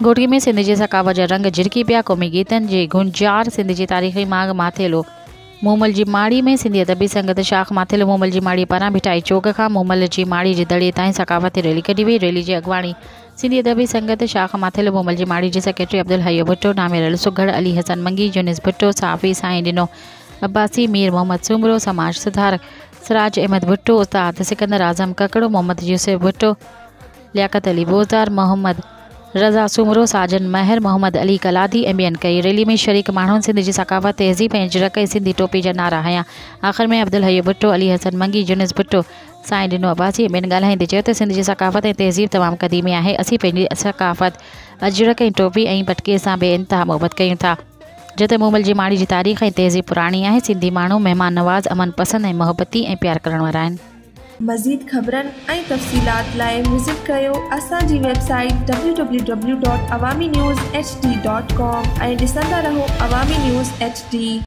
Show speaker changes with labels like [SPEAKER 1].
[SPEAKER 1] घोटगी में सिंध जे सकावत जा रंग झिरकी पिया। क़ौमी गीतनि जे गुंजार सिंध जी तारीख़ी माग माथेलो। मूमल जी माड़ी में सिंधी अदबी संगत शाख माथेलो मूमल जी माड़ी पारां भिटाई चौक खां मूमल जी माड़ी जे दड़े ताईं सकावती रैली कढी वई। रैली जी अॻवाणी सिंधी अदबी संगत शाख माथेलो मूमल जी माड़ी जे सेक्रेटरी अब्दुल हयो भुट्टो, नामेर अल सुघड़, अली हसन मंगी, यूनिस भुट्टो, साफ़ी साईं ॾिनो अब्बासी, मीर मोहम्मद सुमरो, समाज सुधारक सिराज अहमद भुट्टो, उस्ताद सिकंदर आज़म ककड़ो, मोहम्मद यूसुफ भुट्टो, लियाकत अली बोज़दार, मोहम्मद रज़ा सुमरो, साजन महर, मोहम्मद अली कलादी ऐं ॿियनि कई। रैली में शरीक माण्हुनि सिंध जी सकावत, तहज़ीब ऐं अजरक ऐं सिंधी टोपी जा नारा हयां। आख़िर में अब्दुल हयो भुट्टो, अली हसन मंगी, यूनिस भुट्टो, साईं ॾिनो अब्बासी ऐं ॿियनि ॻाल्हाईंदे चयो त सिंध जी सकावत ऐं तहज़ीब तमामु क़दीमी आहे। असीं पंहिंजी सकावत, अजरक ऐं टोपी ऐं पटके सां बेइंतिहा मोहबत कयूं था। जो त मूमल जी माड़ी जी तारीख़ ऐं तहज़ीब पुराणी आहे। सिंधी माण्हू महिमान नवाज़, अमन पसंद ऐं मोहबती ऐं प्यार करण वारा आहिनि।
[SPEAKER 2] मज़ीद ख़बरनि ऐं तफ़सीलात लाइ विज़िट कयो असांजी वेबसाइट www.awamiNewsHD.com ऐं ॾिसंदा रहो अवामी न्यूज़ HD।